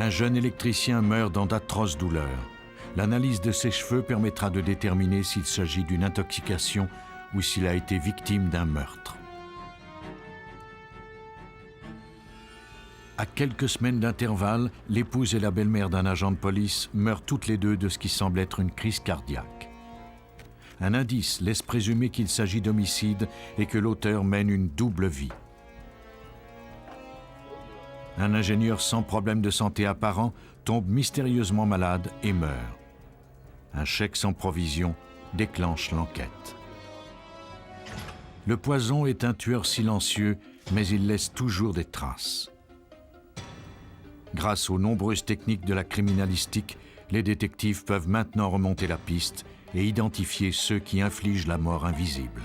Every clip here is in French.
Un jeune électricien meurt dans d'atroces douleurs. L'analyse de ses cheveux permettra de déterminer s'il s'agit d'une intoxication ou s'il a été victime d'un meurtre. À quelques semaines d'intervalle, l'épouse et la belle-mère d'un agent de police meurent toutes les deux de ce qui semble être une crise cardiaque. Un indice laisse présumer qu'il s'agit d'homicide et que l'auteur mène une double vie. Un ingénieur sans problème de santé apparent tombe mystérieusement malade et meurt. Un chèque sans provision déclenche l'enquête. Le poison est un tueur silencieux, mais il laisse toujours des traces. Grâce aux nombreuses techniques de la criminalistique, les détectives peuvent maintenant remonter la piste et identifier ceux qui infligent la mort invisible.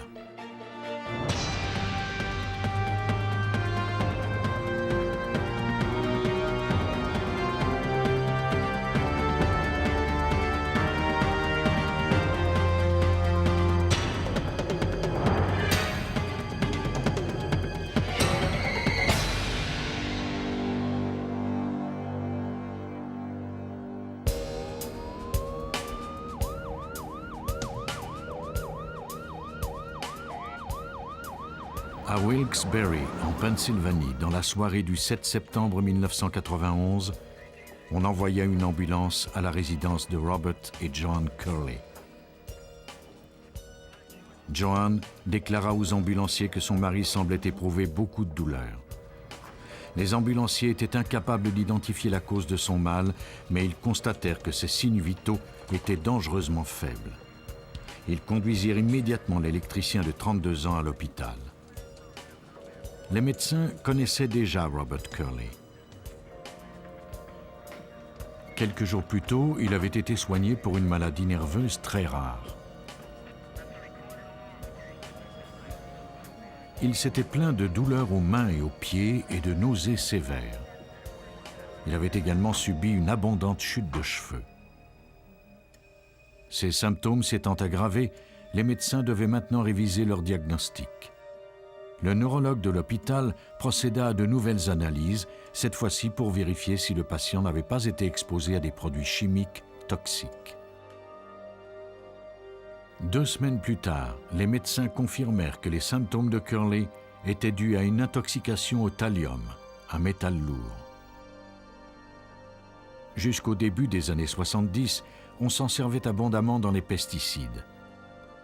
À Wilkes-Barre, en Pennsylvanie, dans la soirée du 7 septembre 1991, on envoya une ambulance à la résidence de Robert et Joan Curley. Joan déclara aux ambulanciers que son mari semblait éprouver beaucoup de douleur. Les ambulanciers étaient incapables d'identifier la cause de son mal, mais ils constatèrent que ses signes vitaux étaient dangereusement faibles. Ils conduisirent immédiatement l'électricien de 32 ans à l'hôpital. Les médecins connaissaient déjà Robert Curley. Quelques jours plus tôt, il avait été soigné pour une maladie nerveuse très rare. Il s'était plaint de douleurs aux mains et aux pieds et de nausées sévères. Il avait également subi une abondante chute de cheveux. Ces symptômes s'étant aggravés, les médecins devaient maintenant réviser leur diagnostic. Le neurologue de l'hôpital procéda à de nouvelles analyses, cette fois-ci pour vérifier si le patient n'avait pas été exposé à des produits chimiques toxiques. 2 semaines plus tard, les médecins confirmèrent que les symptômes de Curley étaient dus à une intoxication au thallium, un métal lourd. Jusqu'au début des années 70, on s'en servait abondamment dans les pesticides.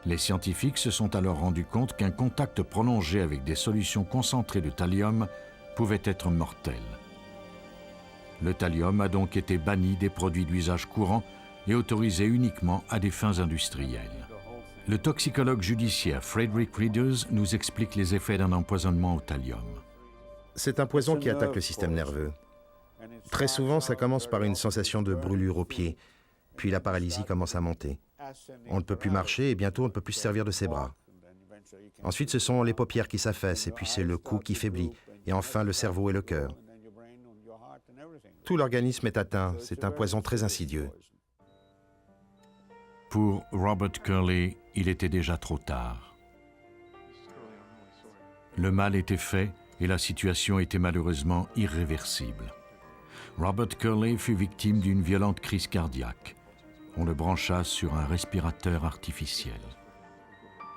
Les scientifiques se sont alors rendus compte qu'un contact prolongé avec des solutions concentrées de thallium pouvait être mortel. Le thallium a donc été banni des produits d'usage courant et autorisé uniquement à des fins industrielles. Le toxicologue judiciaire Frederick Readers nous explique les effets d'un empoisonnement au thallium. C'est un poison qui attaque le système nerveux. Très souvent, ça commence par une sensation de brûlure aux pieds, puis la paralysie commence à monter. On ne peut plus marcher et bientôt on ne peut plus se servir de ses bras. Ensuite, ce sont les paupières qui s'affaissent et puis c'est le cou qui faiblit et enfin le cerveau et le cœur. Tout l'organisme est atteint, c'est un poison très insidieux. Pour Robert Curley, il était déjà trop tard. Le mal était fait et la situation était malheureusement irréversible. Robert Curley fut victime d'une violente crise cardiaque. On le brancha sur un respirateur artificiel.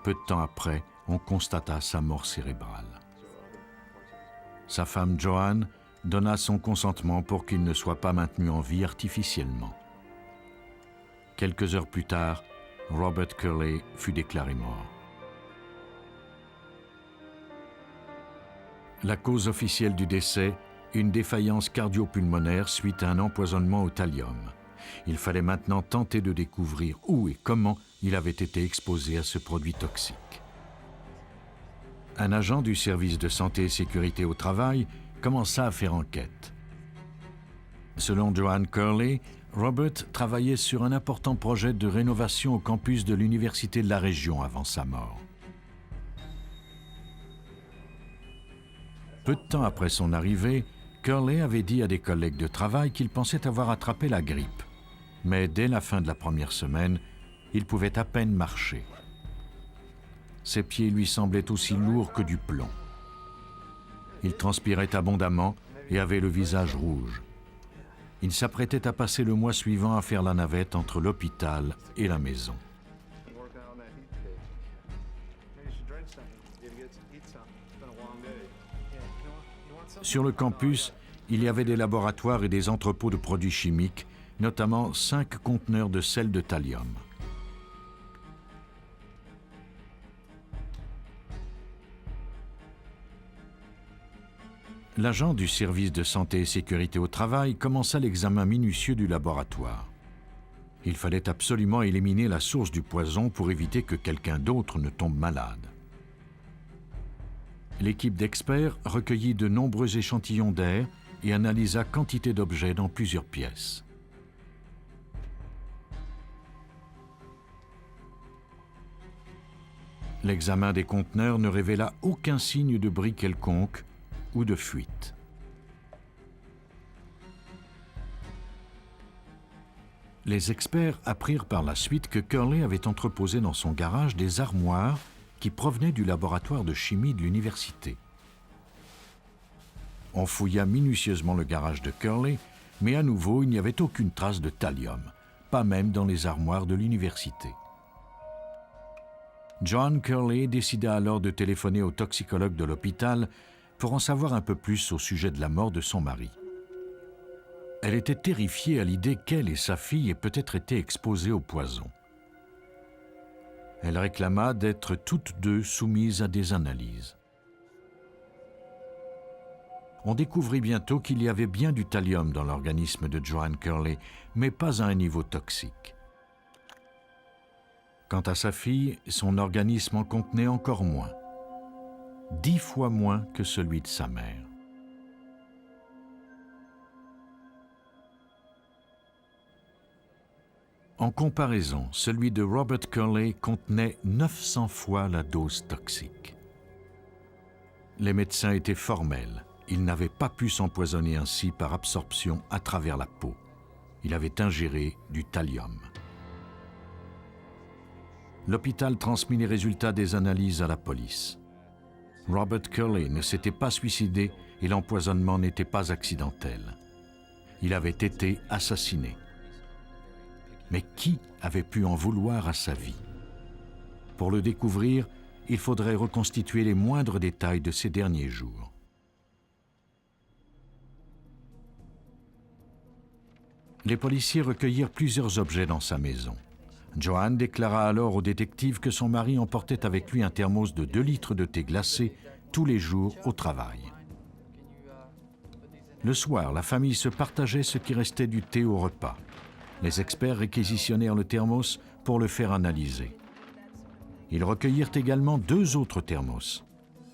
Peu de temps après, on constata sa mort cérébrale. Sa femme Joan donna son consentement pour qu'il ne soit pas maintenu en vie artificiellement. Quelques heures plus tard, Robert Curley fut déclaré mort. La cause officielle du décès, une défaillance cardio-pulmonaire suite à un empoisonnement au thallium. Il fallait maintenant tenter de découvrir où et comment il avait été exposé à ce produit toxique. Un agent du service de santé et sécurité au travail commença à faire enquête. Selon Joan Curley, Robert travaillait sur un important projet de rénovation au campus de l'université de la région avant sa mort. Peu de temps après son arrivée, Curley avait dit à des collègues de travail qu'il pensait avoir attrapé la grippe. Mais dès la fin de la première semaine, il pouvait à peine marcher. Ses pieds lui semblaient aussi lourds que du plomb. Il transpirait abondamment et avait le visage rouge. Il s'apprêtait à passer le mois suivant à faire la navette entre l'hôpital et la maison. Sur le campus, il y avait des laboratoires et des entrepôts de produits chimiques, notamment 5 conteneurs de sel de thallium. L'agent du service de santé et sécurité au travail commença l'examen minutieux du laboratoire. Il fallait absolument éliminer la source du poison pour éviter que quelqu'un d'autre ne tombe malade. L'équipe d'experts recueillit de nombreux échantillons d'air et analysa quantité d'objets dans plusieurs pièces. L'examen des conteneurs ne révéla aucun signe de bris quelconque ou de fuite. Les experts apprirent par la suite que Curley avait entreposé dans son garage des armoires qui provenaient du laboratoire de chimie de l'université. On fouilla minutieusement le garage de Curley, mais à nouveau, il n'y avait aucune trace de thallium, pas même dans les armoires de l'université. Joanne Curley décida alors de téléphoner au toxicologue de l'hôpital pour en savoir un peu plus au sujet de la mort de son mari. Elle était terrifiée à l'idée qu'elle et sa fille aient peut-être été exposées au poison. Elle réclama d'être toutes deux soumises à des analyses. On découvrit bientôt qu'il y avait bien du thallium dans l'organisme de Joanne Curley, mais pas à un niveau toxique. Quant à sa fille, son organisme en contenait encore moins. 10 fois moins que celui de sa mère. En comparaison, celui de Robert Curley contenait 900 fois la dose toxique. Les médecins étaient formels. Il n'avait pas pu s'empoisonner ainsi par absorption à travers la peau. Il avait ingéré du thallium. L'hôpital transmit les résultats des analyses à la police. Robert Curley ne s'était pas suicidé et l'empoisonnement n'était pas accidentel. Il avait été assassiné. Mais qui avait pu en vouloir à sa vie? Pour le découvrir, il faudrait reconstituer les moindres détails de ses derniers jours. Les policiers recueillirent plusieurs objets dans sa maison. Joanne déclara alors au détective que son mari emportait avec lui un thermos de 2 litres de thé glacé tous les jours au travail. Le soir, la famille se partageait ce qui restait du thé au repas. Les experts réquisitionnèrent le thermos pour le faire analyser. Ils recueillirent également 2 autres thermos,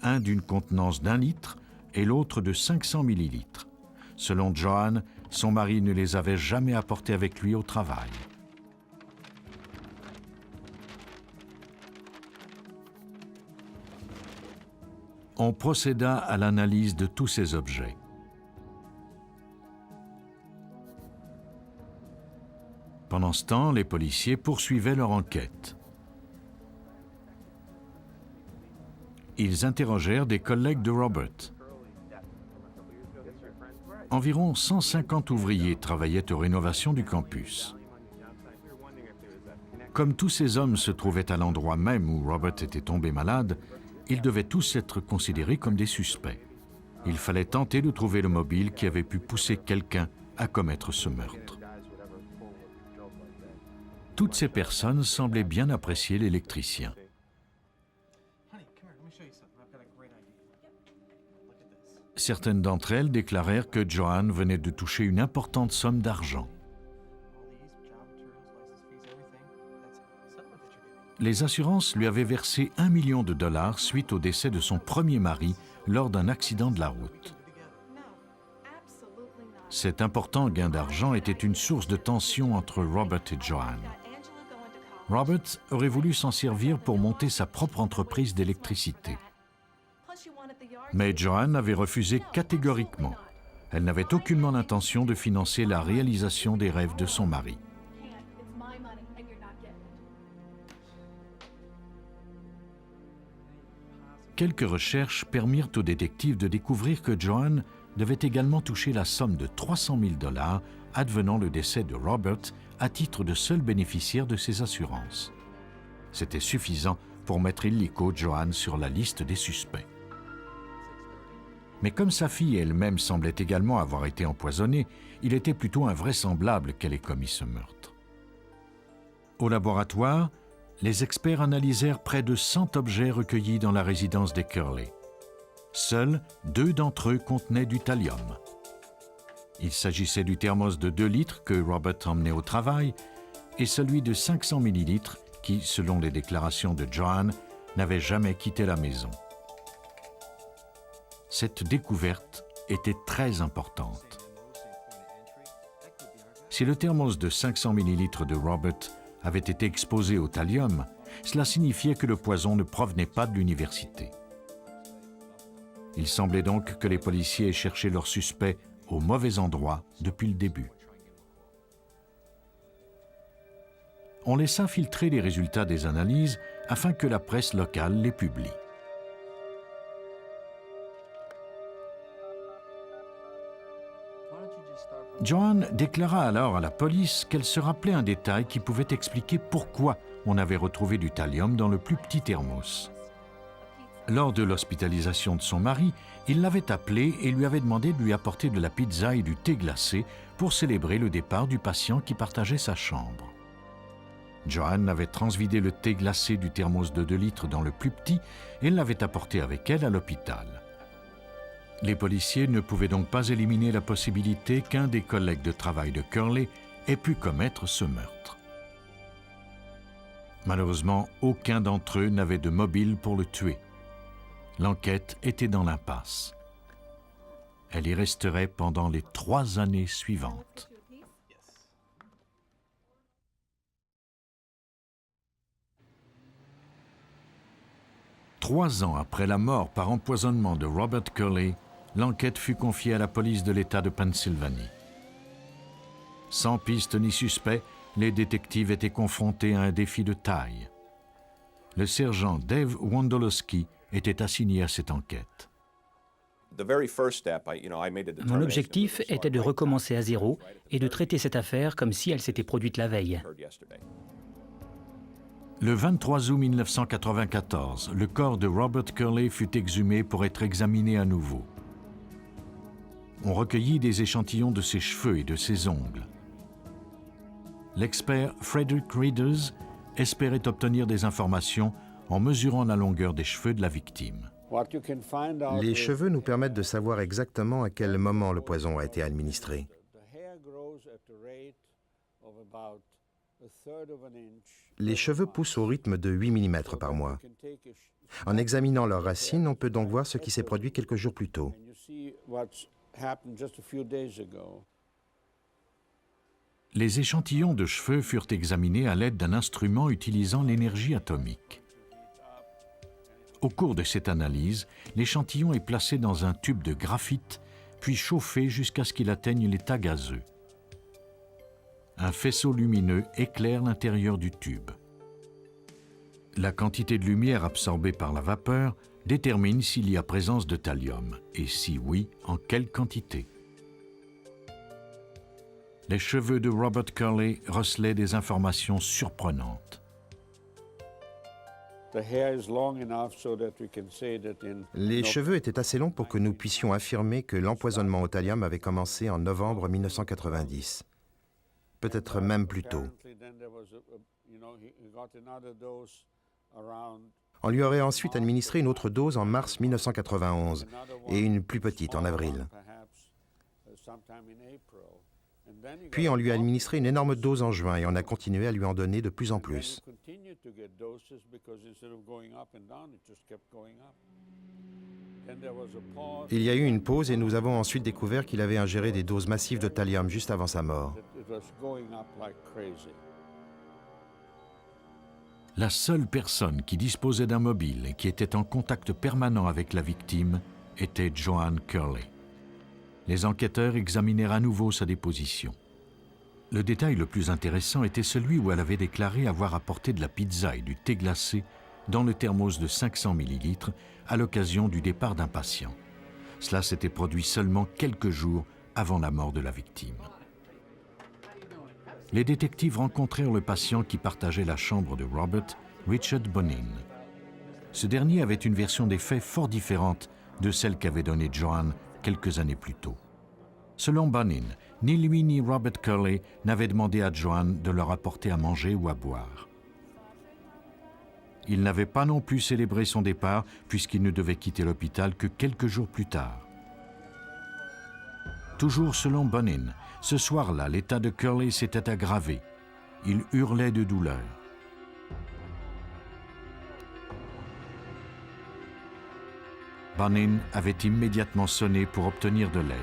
un d'une contenance d'1 litre et l'autre de 500 millilitres. Selon Joanne, son mari ne les avait jamais apportés avec lui au travail. On procéda à l'analyse de tous ces objets. Pendant ce temps, les policiers poursuivaient leur enquête. Ils interrogèrent des collègues de Robert. Environ 150 ouvriers travaillaient aux rénovations du campus. Comme tous ces hommes se trouvaient à l'endroit même où Robert était tombé malade, ils devaient tous être considérés comme des suspects. Il fallait tenter de trouver le mobile qui avait pu pousser quelqu'un à commettre ce meurtre. Toutes ces personnes semblaient bien apprécier l'électricien. Certaines d'entre elles déclarèrent que Joanne venait de toucher une importante somme d'argent. Les assurances lui avaient versé $1 million suite au décès de son premier mari lors d'un accident de la route. Cet important gain d'argent était une source de tension entre Robert et Joanne. Robert aurait voulu s'en servir pour monter sa propre entreprise d'électricité. Mais Joanne avait refusé catégoriquement. Elle n'avait aucunement l'intention de financer la réalisation des rêves de son mari. Quelques recherches permirent aux détectives de découvrir que Joanne devait également toucher la somme de 300 000 $ advenant le décès de Robert à titre de seul bénéficiaire de ses assurances. C'était suffisant pour mettre illico Joan sur la liste des suspects. Mais comme sa fille elle-même semblait également avoir été empoisonnée, il était plutôt invraisemblable qu'elle ait commis ce meurtre. Au laboratoire, les experts analysèrent près de 100 objets recueillis dans la résidence des Curley. Seuls 2 d'entre eux contenaient du thallium. Il s'agissait du thermos de 2 litres que Robert emmenait au travail et celui de 500 millilitres qui, selon les déclarations de Joan, n'avait jamais quitté la maison. Cette découverte était très importante. Si le thermos de 500 millilitres de Robert avait été exposé au thallium, cela signifiait que le poison ne provenait pas de l'université. Il semblait donc que les policiers aient cherché leur suspect au mauvais endroit depuis le début. On laissa filtrer les résultats des analyses afin que la presse locale les publie. Joan déclara alors à la police qu'elle se rappelait un détail qui pouvait expliquer pourquoi on avait retrouvé du thallium dans le plus petit thermos. Lors de l'hospitalisation de son mari, il l'avait appelée et lui avait demandé de lui apporter de la pizza et du thé glacé pour célébrer le départ du patient qui partageait sa chambre. Joan avait transvidé le thé glacé du thermos de 2 litres dans le plus petit et l'avait apporté avec elle à l'hôpital. Les policiers ne pouvaient donc pas éliminer la possibilité qu'un des collègues de travail de Curley ait pu commettre ce meurtre. Malheureusement, aucun d'entre eux n'avait de mobile pour le tuer. L'enquête était dans l'impasse. Elle y resterait pendant les 3 années suivantes. Trois ans après la mort par empoisonnement de Robert Curley, l'enquête fut confiée à la police de l'État de Pennsylvanie. Sans piste ni suspect, les détectives étaient confrontés à un défi de taille. Le sergent Dave Wondolowski était assigné à cette enquête. Mon objectif était de recommencer à zéro et de traiter cette affaire comme si elle s'était produite la veille. Le 23 août 1994, le corps de Robert Curley fut exhumé pour être examiné à nouveau. On recueillit des échantillons de ses cheveux et de ses ongles. L'expert Frederick Readers espérait obtenir des informations en mesurant la longueur des cheveux de la victime. Les cheveux nous permettent de savoir exactement à quel moment le poison a été administré. Les cheveux poussent au rythme de 8 mm par mois. En examinant leurs racines, on peut donc voir ce qui s'est produit quelques jours plus tôt. Les échantillons de cheveux furent examinés à l'aide d'un instrument utilisant l'énergie atomique. Au cours de cette analyse, l'échantillon est placé dans un tube de graphite, puis chauffé jusqu'à ce qu'il atteigne l'état gazeux. Un faisceau lumineux éclaire l'intérieur du tube. La quantité de lumière absorbée par la vapeur détermine s'il y a présence de thallium, et si oui, en quelle quantité. Les cheveux de Robert Curley recelaient des informations surprenantes. Les cheveux étaient assez longs pour que nous puissions affirmer que l'empoisonnement au thallium avait commencé en novembre 1990. Peut-être même plus tôt. On lui aurait ensuite administré une autre dose en mars 1991 et une plus petite en avril. Puis on lui a administré une énorme dose en juin et on a continué à lui en donner de plus en plus. Il y a eu une pause et nous avons ensuite découvert qu'il avait ingéré des doses massives de thallium juste avant sa mort. La seule personne qui disposait d'un mobile et qui était en contact permanent avec la victime était Joan Curley. Les enquêteurs examinèrent à nouveau sa déposition. Le détail le plus intéressant était celui où elle avait déclaré avoir apporté de la pizza et du thé glacé dans le thermos de 500 ml à l'occasion du départ d'un patient. Cela s'était produit seulement quelques jours avant la mort de la victime. Les détectives rencontrèrent le patient qui partageait la chambre de Robert, Richard Bonin. Ce dernier avait une version des faits fort différente de celle qu'avait donnée Joanne quelques années plus tôt. Selon Bonin, ni lui ni Robert Curley n'avaient demandé à Joanne de leur apporter à manger ou à boire. Il n'avait pas non plus célébré son départ puisqu'il ne devait quitter l'hôpital que quelques jours plus tard. Toujours selon Bonin, ce soir-là, l'état de Curley s'était aggravé. Il hurlait de douleur. Bonin avait immédiatement sonné pour obtenir de l'aide.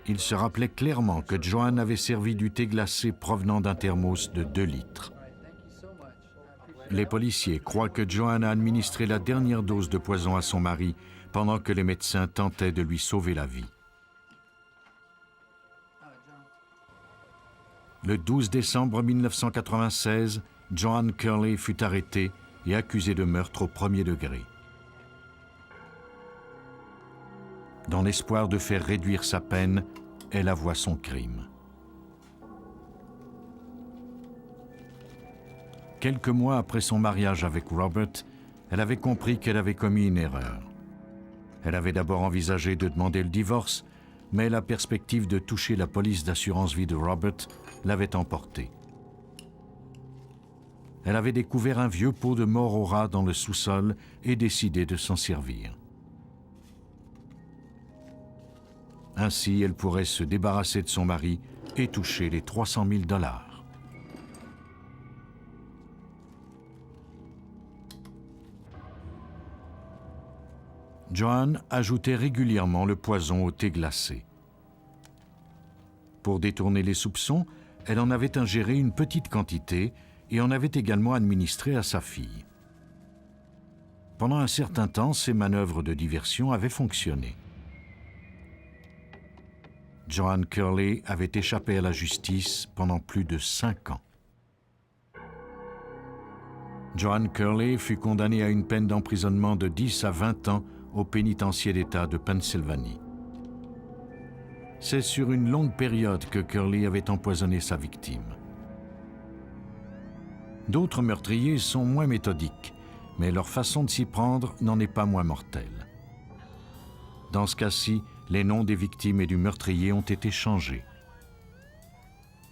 Il se rappelait clairement que Joanne avait servi du thé glacé provenant d'un thermos de 2 litres. Les policiers croient que Joanne a administré la dernière dose de poison à son mari pendant que les médecins tentaient de lui sauver la vie. Le 12 décembre 1996, Joanne Curley fut arrêtée et accusée de meurtre au premier degré. Dans l'espoir de faire réduire sa peine, elle avoua son crime. Quelques mois après son mariage avec Robert, elle avait compris qu'elle avait commis une erreur. Elle avait d'abord envisagé de demander le divorce, mais la perspective de toucher la police d'assurance vie de Robert l'avait emportée. Elle avait découvert un vieux pot de mort au rat dans le sous-sol et décidé de s'en servir. Ainsi, elle pourrait se débarrasser de son mari et toucher les 300 000 $. Joanne ajoutait régulièrement le poison au thé glacé. Pour détourner les soupçons, elle en avait ingéré une petite quantité et en avait également administré à sa fille. Pendant un certain temps, ces manœuvres de diversion avaient fonctionné. Joanne Curley avait échappé à la justice pendant plus de 5 ans. Joanne Curley fut condamnée à une peine d'emprisonnement de 10 à 20 ans au pénitencier d'État de Pennsylvanie. C'est sur une longue période que Curley avait empoisonné sa victime. D'autres meurtriers sont moins méthodiques, mais leur façon de s'y prendre n'en est pas moins mortelle. Dans ce cas-ci, les noms des victimes et du meurtrier ont été changés.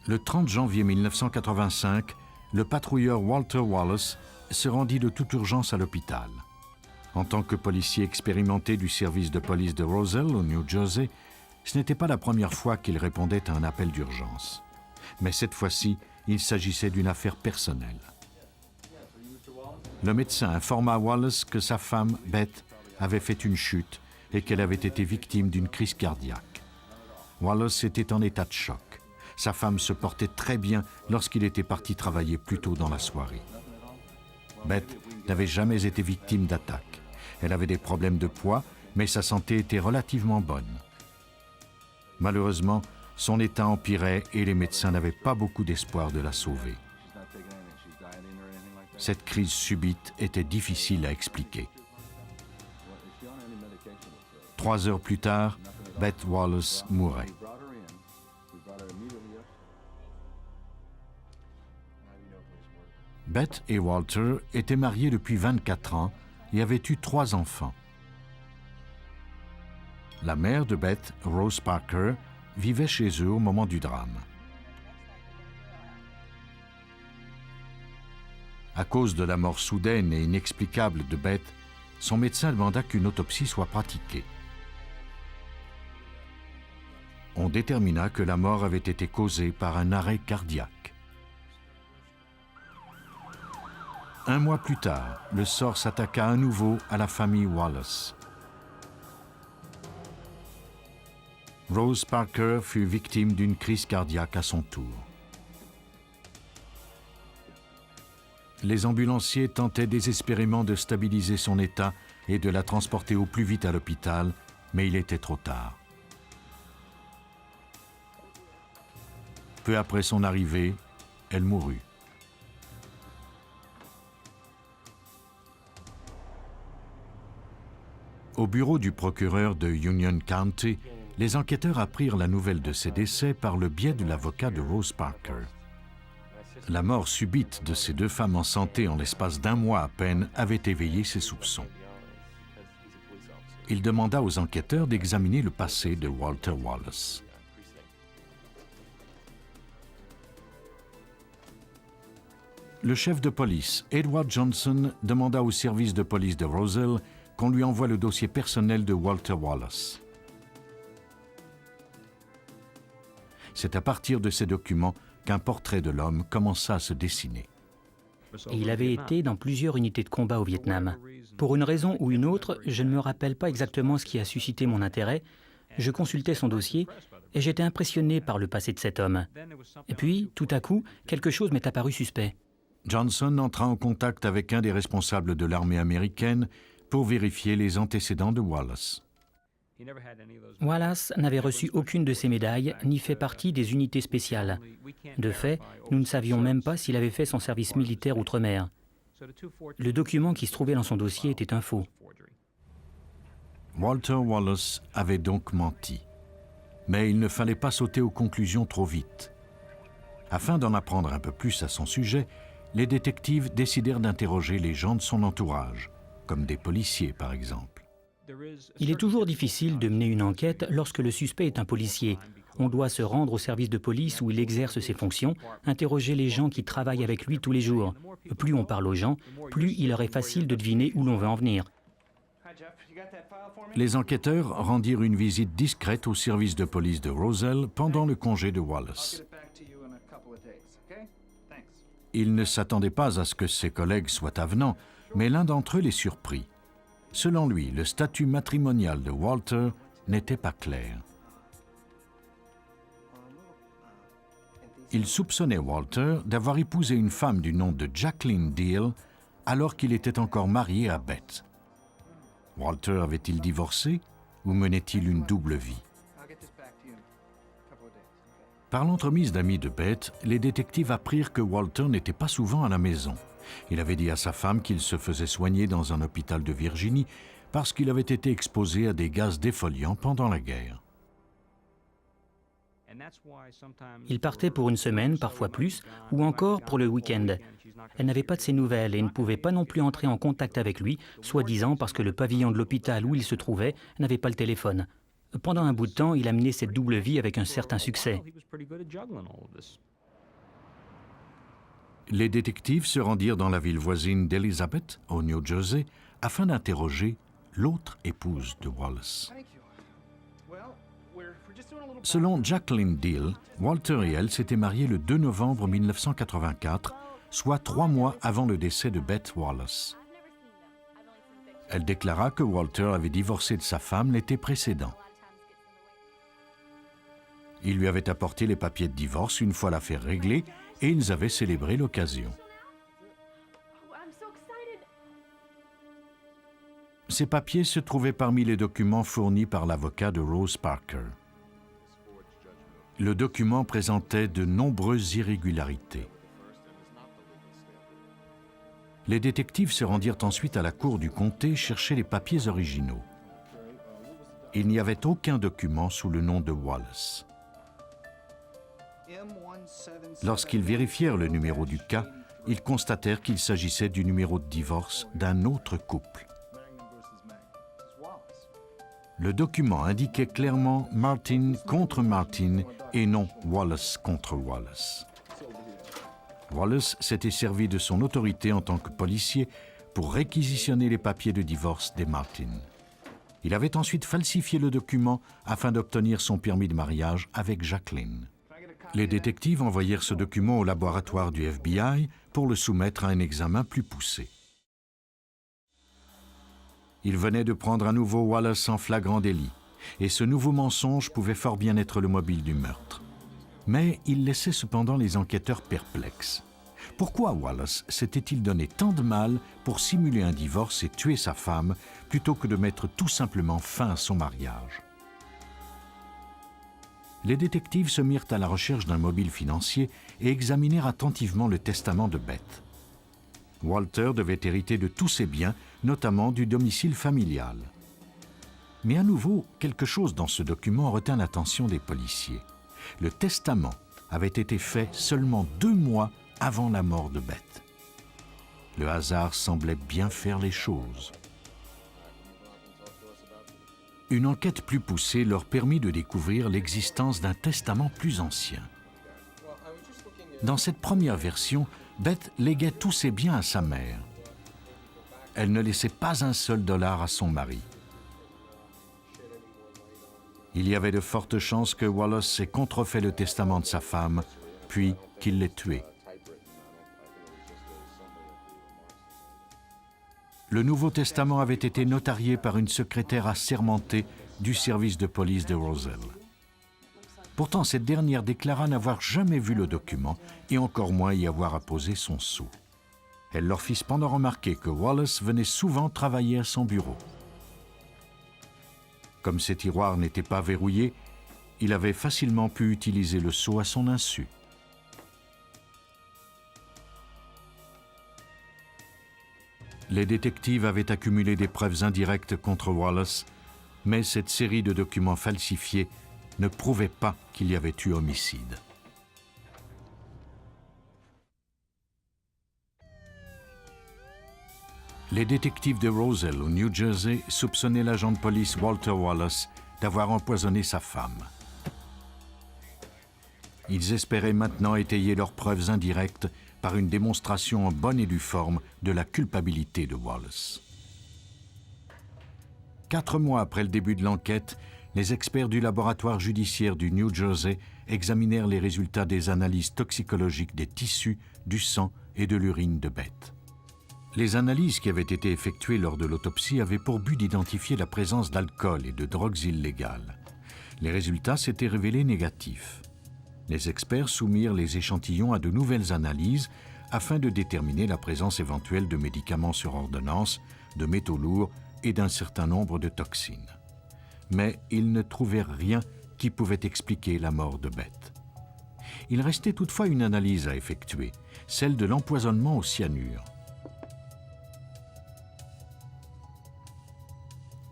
Le 30 janvier 1985, le patrouilleur Walter Wallace se rendit de toute urgence à l'hôpital. En tant que policier expérimenté du service de police de Roselle, au New Jersey, ce n'était pas la première fois qu'il répondait à un appel d'urgence. Mais cette fois-ci, il s'agissait d'une affaire personnelle. Le médecin informa Wallace que sa femme, Beth, avait fait une chute et qu'elle avait été victime d'une crise cardiaque. Wallace était en état de choc. Sa femme se portait très bien lorsqu'il était parti travailler plus tôt dans la soirée. Beth n'avait jamais été victime d'attaque. Elle avait des problèmes de poids, mais sa santé était relativement bonne. Malheureusement, son état empirait et les médecins n'avaient pas beaucoup d'espoir de la sauver. Cette crise subite était difficile à expliquer. 3 heures plus tard, Beth Wallace mourait. Beth et Walter étaient mariés depuis 24 ans et avaient eu 3 enfants. La mère de Beth, Rose Parker, vivait chez eux au moment du drame. À cause de la mort soudaine et inexplicable de Beth, son médecin demanda qu'une autopsie soit pratiquée. On détermina que la mort avait été causée par un arrêt cardiaque. 1 mois plus tard, le sort s'attaqua à nouveau à la famille Wallace. Rose Parker fut victime d'une crise cardiaque à son tour. Les ambulanciers tentaient désespérément de stabiliser son état et de la transporter au plus vite à l'hôpital, mais il était trop tard. Peu après son arrivée, elle mourut. Au bureau du procureur de Union County, les enquêteurs apprirent la nouvelle de ces décès par le biais de l'avocat de Rose Parker. La mort subite de ces deux femmes en santé en l'espace d'un mois à peine avait éveillé ses soupçons. Il demanda aux enquêteurs d'examiner le passé de Walter Wallace. Le chef de police, Edward Johnson, demanda au service de police de Roselle qu'on lui envoie le dossier personnel de Walter Wallace. C'est à partir de ces documents qu'un portrait de l'homme commença à se dessiner. Il avait été dans plusieurs unités de combat au Vietnam. Pour une raison ou une autre, je ne me rappelle pas exactement ce qui a suscité mon intérêt. Je consultais son dossier et j'étais impressionné par le passé de cet homme. Et puis, tout à coup, quelque chose m'est apparu suspect. Johnson entra en contact avec un des responsables de l'armée américaine pour vérifier les antécédents de Wallace. Wallace n'avait reçu aucune de ces médailles, ni fait partie des unités spéciales. De fait, nous ne savions même pas s'il avait fait son service militaire outre-mer. Le document qui se trouvait dans son dossier était un faux. Walter Wallace avait donc menti. Mais il ne fallait pas sauter aux conclusions trop vite. Afin d'en apprendre un peu plus à son sujet, les détectives décidèrent d'interroger les gens de son entourage, comme des policiers par exemple. Il est toujours difficile de mener une enquête lorsque le suspect est un policier. On doit se rendre au service de police où il exerce ses fonctions, interroger les gens qui travaillent avec lui tous les jours. Plus on parle aux gens, plus il leur est facile de deviner où l'on veut en venir. Les enquêteurs rendirent une visite discrète au service de police de Roselle pendant le congé de Wallace. Ils ne s'attendaient pas à ce que ses collègues soient avenants, mais l'un d'entre eux les surprit. Selon lui, le statut matrimonial de Walter n'était pas clair. Il soupçonnait Walter d'avoir épousé une femme du nom de Jacqueline Deal alors qu'il était encore marié à Beth. Walter avait-il divorcé ou menait-il une double vie? Par l'entremise d'amis de Beth, les détectives apprirent que Walter n'était pas souvent à la maison. Il avait dit à sa femme qu'il se faisait soigner dans un hôpital de Virginie parce qu'il avait été exposé à des gaz défoliants pendant la guerre. Il partait pour une semaine, parfois plus, ou encore pour le week-end. Elle n'avait pas de ses nouvelles et ne pouvait pas non plus entrer en contact avec lui, soi-disant parce que le pavillon de l'hôpital où il se trouvait n'avait pas le téléphone. Pendant un bout de temps, il a mené cette double vie avec un certain succès. Les détectives se rendirent dans la ville voisine d'Elizabeth, au New Jersey, afin d'interroger l'autre épouse de Wallace. Selon Jacqueline Deal, Walter et elle s'étaient mariés le 2 novembre 1984, soit 3 mois avant le décès de Beth Wallace. Elle déclara que Walter avait divorcé de sa femme l'été précédent. Il lui avait apporté les papiers de divorce une fois l'affaire réglée et ils avaient célébré l'occasion. Ces papiers se trouvaient parmi les documents fournis par l'avocat de Rose Parker. Le document présentait de nombreuses irrégularités. Les détectives se rendirent ensuite à la cour du comté chercher les papiers originaux. Il n'y avait aucun document sous le nom de Wallace. Lorsqu'ils vérifièrent le numéro du cas, ils constatèrent qu'il s'agissait du numéro de divorce d'un autre couple. Le document indiquait clairement Martin contre Martin et non Wallace contre Wallace. Wallace s'était servi de son autorité en tant que policier pour réquisitionner les papiers de divorce des Martin. Il avait ensuite falsifié le document afin d'obtenir son permis de mariage avec Jacqueline. Les détectives envoyèrent ce document au laboratoire du FBI pour le soumettre à un examen plus poussé. Il venait de prendre à nouveau Wallace en flagrant délit, et ce nouveau mensonge pouvait fort bien être le mobile du meurtre. Mais il laissait cependant les enquêteurs perplexes. Pourquoi Wallace s'était-il donné tant de mal pour simuler un divorce et tuer sa femme, plutôt que de mettre tout simplement fin à son mariage? Les détectives se mirent à la recherche d'un mobile financier et examinèrent attentivement le testament de Beth. Walter devait hériter de tous ses biens, notamment du domicile familial. Mais à nouveau, quelque chose dans ce document retint l'attention des policiers. Le testament avait été fait seulement 2 mois avant la mort de Beth. Le hasard semblait bien faire les choses. Une enquête plus poussée leur permit de découvrir l'existence d'un testament plus ancien. Dans cette première version, Beth léguait tous ses biens à sa mère. Elle ne laissait pas un seul dollar à son mari. Il y avait de fortes chances que Wallace ait contrefait le testament de sa femme, puis qu'il l'ait tué. Le Nouveau Testament avait été notarié par une secrétaire assermentée du service de police de Roselle. Pourtant, cette dernière déclara n'avoir jamais vu le document et encore moins y avoir apposé son sceau. Elle leur fit cependant remarquer que Wallace venait souvent travailler à son bureau. Comme ses tiroirs n'étaient pas verrouillés, il avait facilement pu utiliser le sceau à son insu. Les détectives avaient accumulé des preuves indirectes contre Wallace, mais cette série de documents falsifiés ne prouvait pas qu'il y avait eu homicide. Les détectives de Roselle, au New Jersey, soupçonnaient l'agent de police Walter Wallace d'avoir empoisonné sa femme. Ils espéraient maintenant étayer leurs preuves indirectes par une démonstration en bonne et due forme de la culpabilité de Wallace. 4 mois après le début de l'enquête, les experts du laboratoire judiciaire du New Jersey examinèrent les résultats des analyses toxicologiques des tissus, du sang et de l'urine de Beth. Les analyses qui avaient été effectuées lors de l'autopsie avaient pour but d'identifier la présence d'alcool et de drogues illégales. Les résultats s'étaient révélés négatifs. Les experts soumirent les échantillons à de nouvelles analyses afin de déterminer la présence éventuelle de médicaments sur ordonnance, de métaux lourds et d'un certain nombre de toxines. Mais ils ne trouvèrent rien qui pouvait expliquer la mort de Beth. Il restait toutefois une analyse à effectuer, celle de l'empoisonnement au cyanure.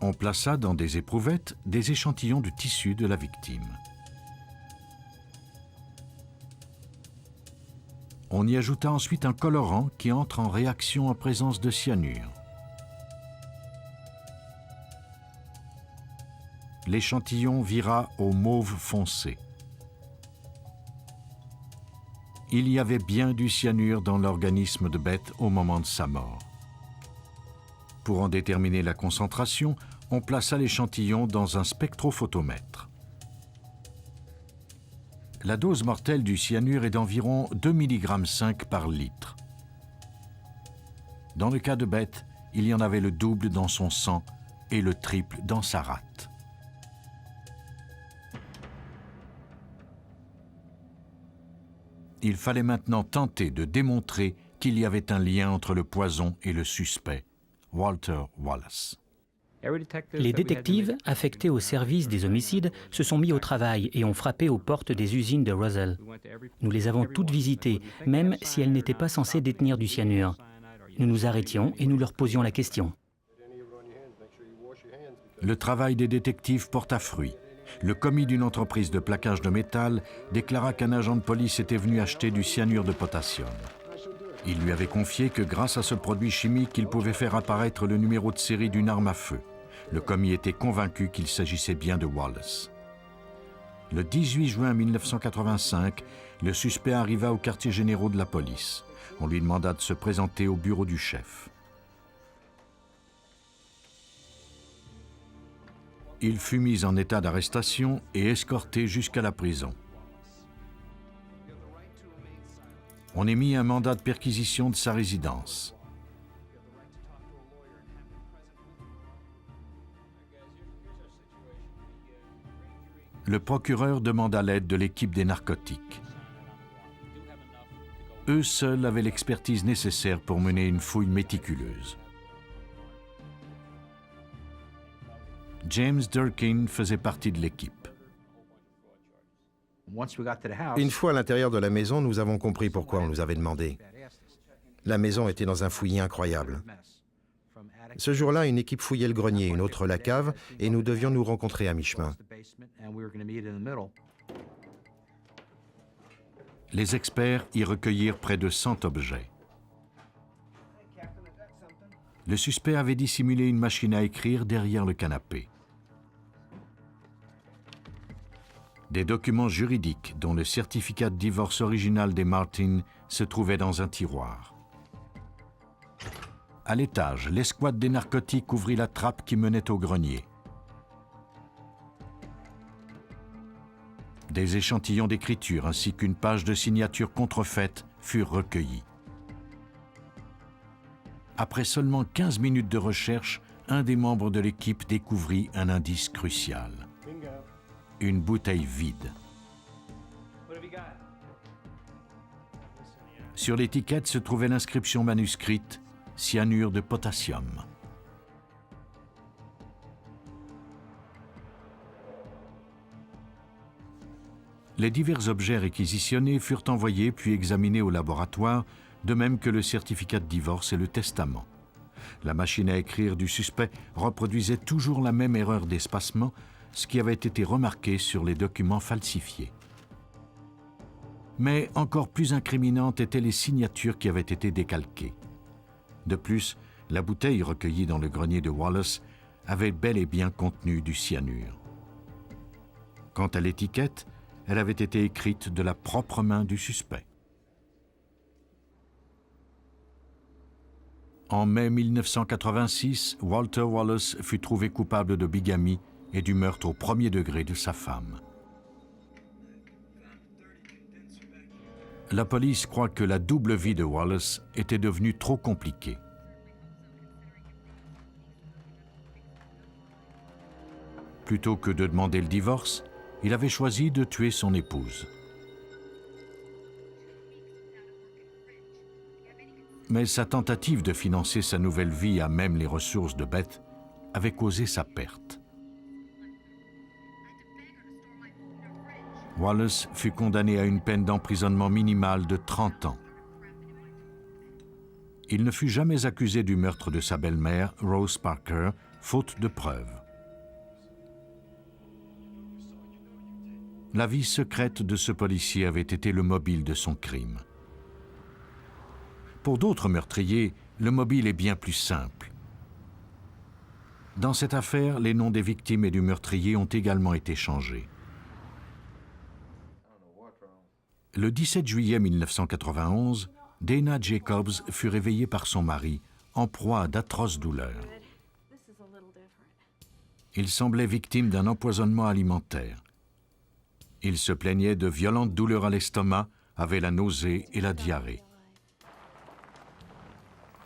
On plaça dans des éprouvettes des échantillons de tissu de la victime. On y ajouta ensuite un colorant qui entre en réaction en présence de cyanure. L'échantillon vira au mauve foncé. Il y avait bien du cyanure dans l'organisme de Beth au moment de sa mort. Pour en déterminer la concentration, on plaça l'échantillon dans un spectrophotomètre. La dose mortelle du cyanure est d'environ 2,5 mg par litre. Dans le cas de Beth, il y en avait le double dans son sang et le triple dans sa rate. Il fallait maintenant tenter de démontrer qu'il y avait un lien entre le poison et le suspect, Walter Wallace. Les détectives, affectés au service des homicides, se sont mis au travail et ont frappé aux portes des usines de Roselle. Nous les avons toutes visitées, même si elles n'étaient pas censées détenir du cyanure. Nous nous arrêtions et nous leur posions la question. Le travail des détectives porta fruit. Le commis d'une entreprise de plaquage de métal déclara qu'un agent de police était venu acheter du cyanure de potassium. Il lui avait confié que grâce à ce produit chimique, il pouvait faire apparaître le numéro de série d'une arme à feu. Le commis était convaincu qu'il s'agissait bien de Wallace. Le 18 juin 1985, le suspect arriva au quartier général de la police. On lui demanda de se présenter au bureau du chef. Il fut mis en état d'arrestation et escorté jusqu'à la prison. On émit un mandat de perquisition de sa résidence. Le procureur demanda l'aide de l'équipe des narcotiques. Eux seuls avaient l'expertise nécessaire pour mener une fouille méticuleuse. James Durkin faisait partie de l'équipe. Une fois à l'intérieur de la maison, nous avons compris pourquoi on nous avait demandé. La maison était dans un fouillis incroyable. Ce jour-là, une équipe fouillait le grenier, une autre la cave, et nous devions nous rencontrer à mi-chemin. Les experts y recueillirent près de 100 objets. Le suspect avait dissimulé une machine à écrire derrière le canapé. Des documents juridiques, dont le certificat de divorce original des Martin, se trouvaient dans un tiroir. À l'étage, l'escouade des narcotiques ouvrit la trappe qui menait au grenier. Des échantillons d'écriture ainsi qu'une page de signature contrefaite furent recueillis. Après seulement 15 minutes de recherche, un des membres de l'équipe découvrit un indice crucial. Une bouteille vide. Sur l'étiquette se trouvait l'inscription manuscrite « Cyanure de potassium ». Les divers objets réquisitionnés furent envoyés puis examinés au laboratoire, de même que le certificat de divorce et le testament. La machine à écrire du suspect reproduisait toujours la même erreur d'espacement, ce qui avait été remarqué sur les documents falsifiés. Mais encore plus incriminantes étaient les signatures qui avaient été décalquées. De plus, la bouteille recueillie dans le grenier de Wallace avait bel et bien contenu du cyanure. Quant à l'étiquette, elle avait été écrite de la propre main du suspect. En mai 1986, Walter Wallace fut trouvé coupable de bigamie et du meurtre au premier degré de sa femme. La police croit que la double vie de Wallace était devenue trop compliquée. Plutôt que de demander le divorce, il avait choisi de tuer son épouse. Mais sa tentative de financer sa nouvelle vie à même les ressources de Beth avait causé sa perte. Wallace fut condamné à une peine d'emprisonnement minimale de 30 ans. Il ne fut jamais accusé du meurtre de sa belle-mère, Rose Parker, faute de preuves. La vie secrète de ce policier avait été le mobile de son crime. Pour d'autres meurtriers, le mobile est bien plus simple. Dans cette affaire, les noms des victimes et du meurtrier ont également été changés. Le 17 juillet 1991, Dana Jacobs fut réveillée par son mari, en proie à d'atroces douleurs. Il semblait victime d'un empoisonnement alimentaire. Il se plaignait de violentes douleurs à l'estomac, avait la nausée et la diarrhée.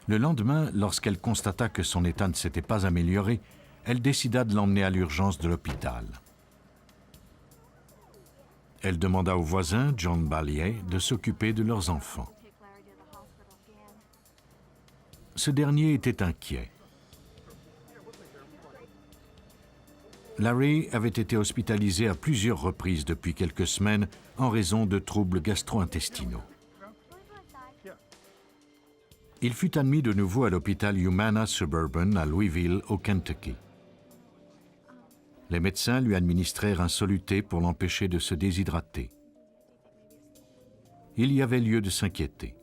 Le lendemain, lorsqu'elle constata que son état ne s'était pas amélioré, elle décida de l'emmener à l'urgence de l'hôpital. Elle demanda au voisin, John Balliet, de s'occuper de leurs enfants. Ce dernier était inquiet. Larry avait été hospitalisé à plusieurs reprises depuis quelques semaines en raison de troubles gastro-intestinaux. Il fut admis de nouveau à l'hôpital Humana Suburban à Louisville, au Kentucky. Les médecins lui administrèrent un soluté pour l'empêcher de se déshydrater. Il y avait lieu de s'inquiéter.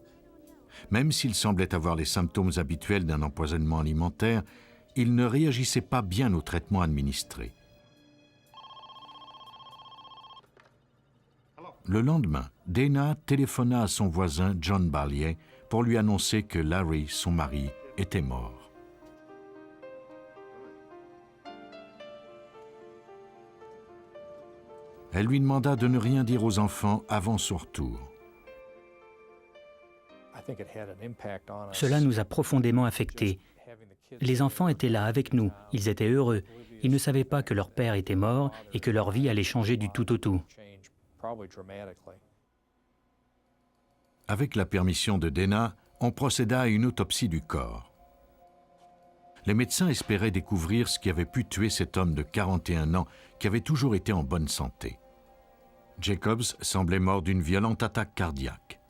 Même s'il semblait avoir les symptômes habituels d'un empoisonnement alimentaire, il ne réagissait pas bien au traitement administré. Le lendemain, Dana téléphona à son voisin John Balliet pour lui annoncer que Larry, son mari, était mort. Elle lui demanda de ne rien dire aux enfants avant son retour. Cela nous a profondément affectés. Les enfants étaient là avec nous, ils étaient heureux. Ils ne savaient pas que leur père était mort et que leur vie allait changer du tout au tout. Avec la permission de Dana, on procéda à une autopsie du corps. Les médecins espéraient découvrir ce qui avait pu tuer cet homme de 41 ans qui avait toujours été en bonne santé. Jacobs semblait mort d'une violente attaque cardiaque.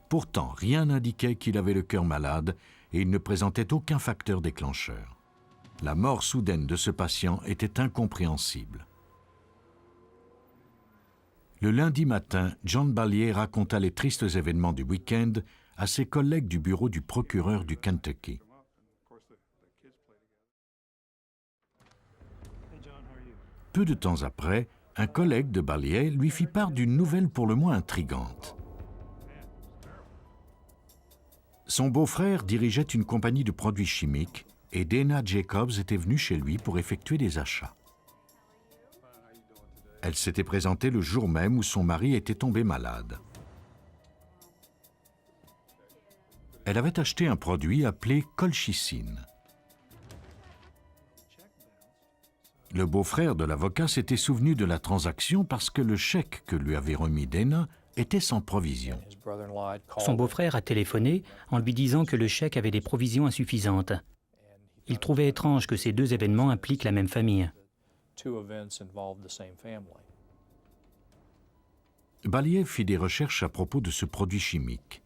Pourtant, rien n'indiquait qu'il avait le cœur malade et il ne présentait aucun facteur déclencheur. La mort soudaine de ce patient était incompréhensible. Le lundi matin, John Balliet raconta les tristes événements du week-end à ses collègues du bureau du procureur du Kentucky. Peu de temps après, un collègue de Balliet lui fit part d'une nouvelle pour le moins intrigante. Son beau-frère dirigeait une compagnie de produits chimiques et Dana Jacobs était venue chez lui pour effectuer des achats. Elle s'était présentée le jour même où son mari était tombé malade. Elle avait acheté un produit appelé colchicine. Le beau-frère de l'avocat s'était souvenu de la transaction parce que le chèque que lui avait remis Dana était sans provision. Son beau-frère a téléphoné en lui disant que le chèque avait des provisions insuffisantes. Il trouvait étrange que ces deux événements impliquent la même famille. Balliet fit des recherches à propos de ce produit chimique.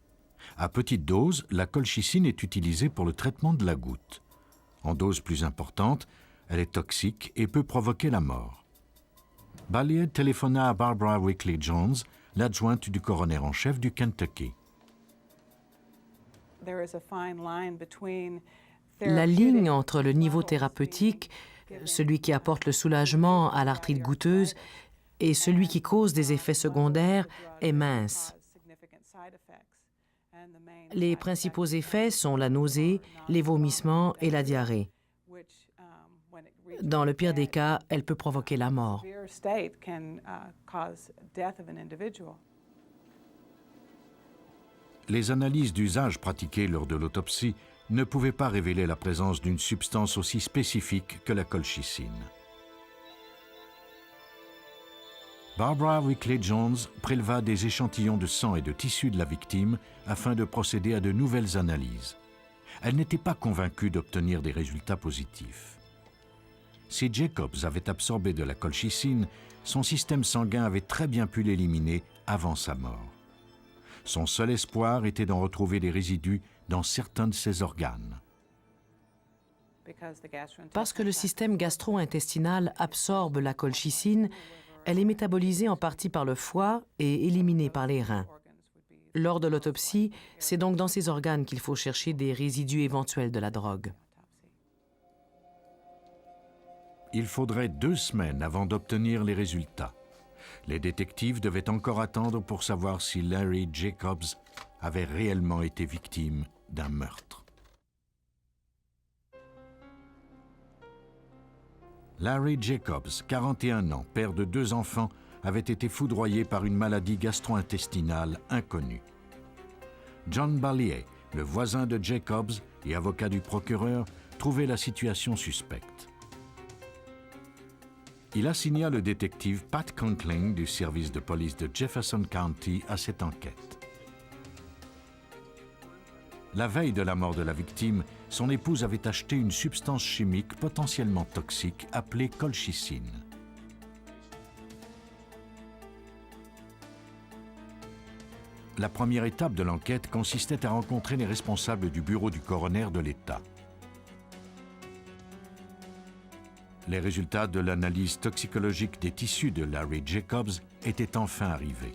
À petite dose, la colchicine est utilisée pour le traitement de la goutte. En dose plus importante, elle est toxique et peut provoquer la mort. Balliet téléphona à Barbara Wickley Jones, l'adjointe du coroner en chef du Kentucky. La ligne entre le niveau thérapeutique, celui qui apporte le soulagement à l'arthrite goutteuse, et celui qui cause des effets secondaires est mince. Les principaux effets sont la nausée, les vomissements et la diarrhée. Dans le pire des cas, elle peut provoquer la mort. Les analyses d'usage pratiquées lors de l'autopsie ne pouvaient pas révéler la présence d'une substance aussi spécifique que la colchicine. Barbara Wickley Jones préleva des échantillons de sang et de tissu de la victime afin de procéder à de nouvelles analyses. Elle n'était pas convaincue d'obtenir des résultats positifs. Si Jacobs avait absorbé de la colchicine, son système sanguin avait très bien pu l'éliminer avant sa mort. Son seul espoir était d'en retrouver des résidus dans certains de ses organes. Parce que le système gastro-intestinal absorbe la colchicine, elle est métabolisée en partie par le foie et éliminée par les reins. Lors de l'autopsie, c'est donc dans ces organes qu'il faut chercher des résidus éventuels de la drogue. Il faudrait 2 semaines avant d'obtenir les résultats. Les détectives devaient encore attendre pour savoir si Larry Jacobs avait réellement été victime d'un meurtre. Larry Jacobs, 41 ans, père de 2 enfants, avait été foudroyé par une maladie gastro-intestinale inconnue. John Balliet, le voisin de Jacobs et avocat du procureur, trouvait la situation suspecte. Il assigna le détective Pat Conkling du service de police de Jefferson County à cette enquête. La veille de la mort de la victime, son épouse avait acheté une substance chimique potentiellement toxique appelée colchicine. La première étape de l'enquête consistait à rencontrer les responsables du bureau du coroner de l'État. Les résultats de l'analyse toxicologique des tissus de Larry Jacobs étaient enfin arrivés.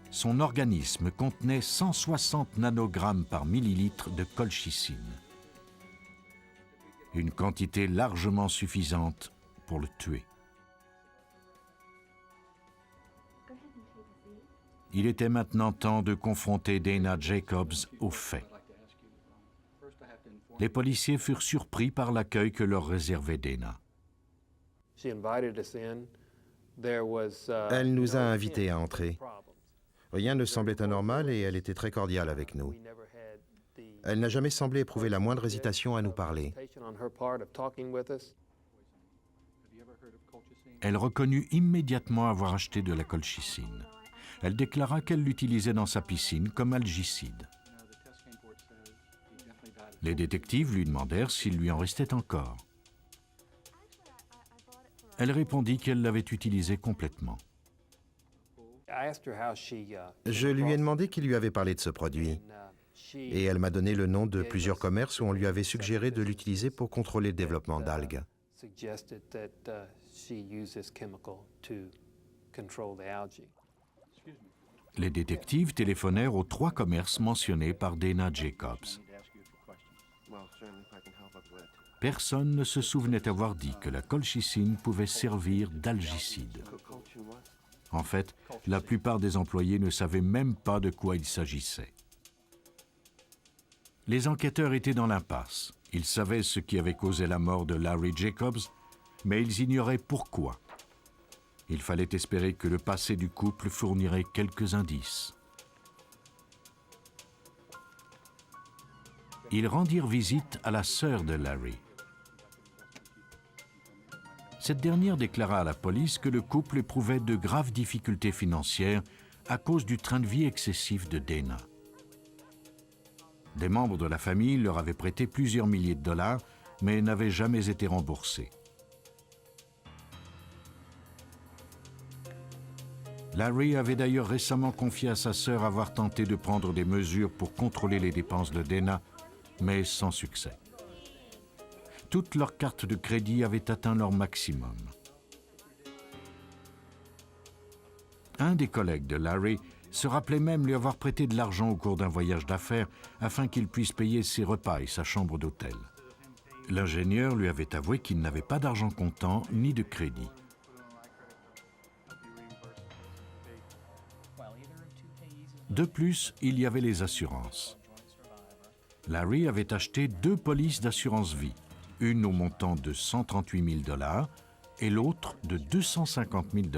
Son organisme contenait 160 nanogrammes par millilitre de colchicine. Une quantité largement suffisante pour le tuer. Il était maintenant temps de confronter Dana Jacobs aux faits. Les policiers furent surpris par l'accueil que leur réservait Dana. Elle nous a invités à entrer. Rien ne semblait anormal et elle était très cordiale avec nous. Elle n'a jamais semblé éprouver la moindre hésitation à nous parler. Elle reconnut immédiatement avoir acheté de la colchicine. Elle déclara qu'elle l'utilisait dans sa piscine comme algicide. Les détectives lui demandèrent s'il lui en restait encore. Elle répondit qu'elle l'avait utilisé complètement. Je lui ai demandé qui lui avait parlé de ce produit. Et elle m'a donné le nom de plusieurs commerces où on lui avait suggéré de l'utiliser pour contrôler le développement d'algues. Les détectives téléphonèrent aux 3 commerces mentionnés par Dana Jacobs. Personne ne se souvenait avoir dit que la colchicine pouvait servir d'algicide. En fait, la plupart des employés ne savaient même pas de quoi il s'agissait. Les enquêteurs étaient dans l'impasse. Ils savaient ce qui avait causé la mort de Larry Jacobs, mais ils ignoraient pourquoi. Il fallait espérer que le passé du couple fournirait quelques indices. Ils rendirent visite à la sœur de Larry. Cette dernière déclara à la police que le couple éprouvait de graves difficultés financières à cause du train de vie excessif de Dana. Des membres de la famille leur avaient prêté plusieurs milliers de dollars, mais n'avaient jamais été remboursés. Larry avait d'ailleurs récemment confié à sa sœur avoir tenté de prendre des mesures pour contrôler les dépenses de Dana, mais sans succès. Toutes leurs cartes de crédit avaient atteint leur maximum. Un des collègues de Larry se rappelait même lui avoir prêté de l'argent au cours d'un voyage d'affaires afin qu'il puisse payer ses repas et sa chambre d'hôtel. L'ingénieur lui avait avoué qu'il n'avait pas d'argent comptant ni de crédit. De plus, il y avait les assurances. Larry avait acheté 2 polices d'assurance vie, une au montant de 138 000 $ et l'autre de 250 000 $.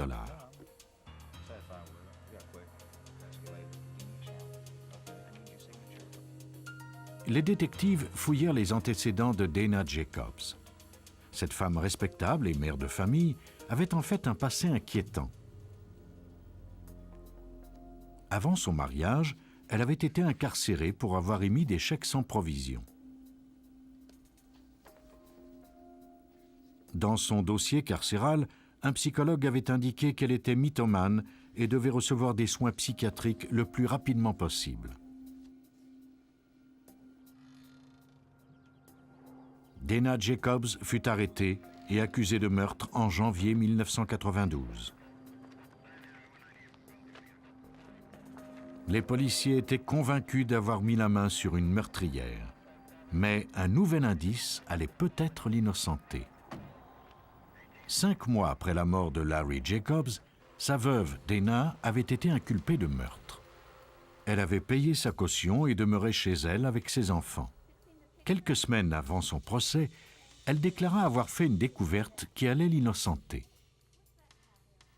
Les détectives fouillèrent les antécédents de Dana Jacobs. Cette femme respectable et mère de famille avait en fait un passé inquiétant. Avant son mariage, elle avait été incarcérée pour avoir émis des chèques sans provision. Dans son dossier carcéral, un psychologue avait indiqué qu'elle était mythomane et devait recevoir des soins psychiatriques le plus rapidement possible. Dana Jacobs fut arrêtée et accusée de meurtre en janvier 1992. Les policiers étaient convaincus d'avoir mis la main sur une meurtrière, mais un nouvel indice allait peut-être l'innocenter. 5 mois après la mort de Larry Jacobs, sa veuve, Dana, avait été inculpée de meurtre. Elle avait payé sa caution et demeurait chez elle avec ses enfants. Quelques semaines avant son procès, elle déclara avoir fait une découverte qui allait l'innocenter.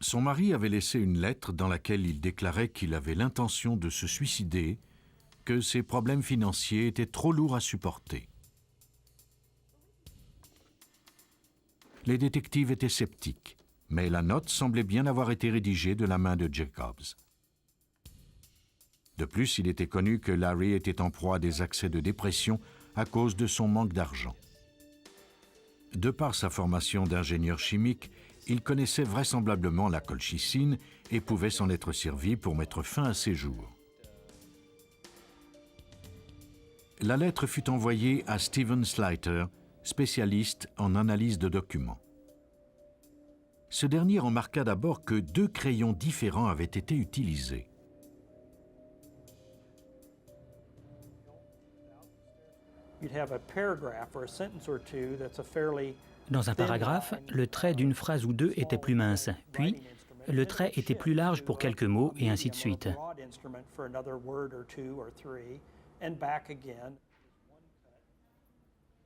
Son mari avait laissé une lettre dans laquelle il déclarait qu'il avait l'intention de se suicider, que ses problèmes financiers étaient trop lourds à supporter. Les détectives étaient sceptiques, mais la note semblait bien avoir été rédigée de la main de Jacobs. De plus, il était connu que Larry était en proie à des accès de dépression à cause de son manque d'argent. De par sa formation d'ingénieur chimique, il connaissait vraisemblablement la colchicine et pouvait s'en être servi pour mettre fin à ses jours. La lettre fut envoyée à Steven Slater, spécialiste en analyse de documents. Ce dernier remarqua d'abord que 2 crayons différents avaient été utilisés. Dans un paragraphe, le trait d'une phrase ou 2 était plus mince, puis le trait était plus large pour quelques mots, et ainsi de suite.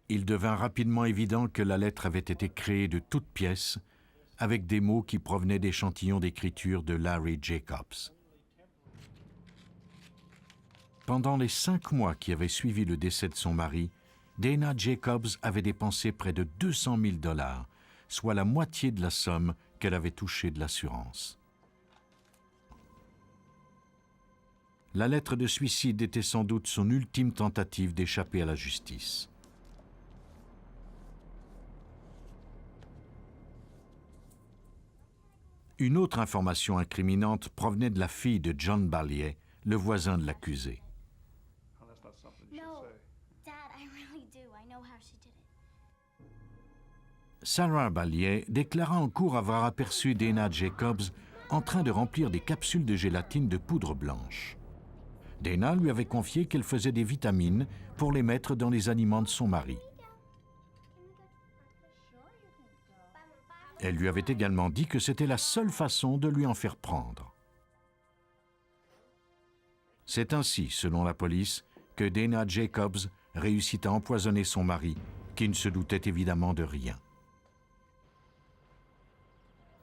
Il devint rapidement évident que la lettre avait été créée de toutes pièces, avec des mots qui provenaient d'échantillons d'écriture de Larry Jacobs. Pendant les 5 mois qui avaient suivi le décès de son mari, Dana Jacobs avait dépensé près de 200 000 $, soit la moitié de la somme qu'elle avait touchée de l'assurance. La lettre de suicide était sans doute son ultime tentative d'échapper à la justice. Une autre information incriminante provenait de la fille de John Balliet, le voisin de l'accusé. Sarah Balliet déclara en cours avoir aperçu Dana Jacobs en train de remplir des capsules de gélatine de poudre blanche. Dana lui avait confié qu'elle faisait des vitamines pour les mettre dans les aliments de son mari. Elle lui avait également dit que c'était la seule façon de lui en faire prendre. C'est ainsi, selon la police, que Dana Jacobs réussit à empoisonner son mari, qui ne se doutait évidemment de rien.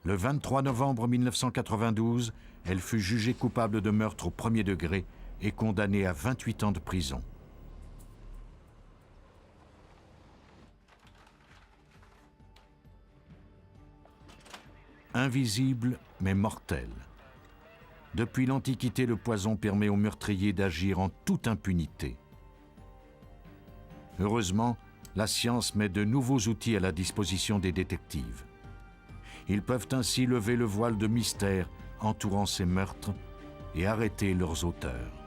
Le 23 novembre 1992, elle fut jugée coupable de meurtre au premier degré et condamnée à 28 ans de prison. Invisible mais mortel. Depuis l'Antiquité, le poison permet aux meurtriers d'agir en toute impunité. Heureusement, la science met de nouveaux outils à la disposition des détectives. Ils peuvent ainsi lever le voile de mystère entourant ces meurtres et arrêter leurs auteurs.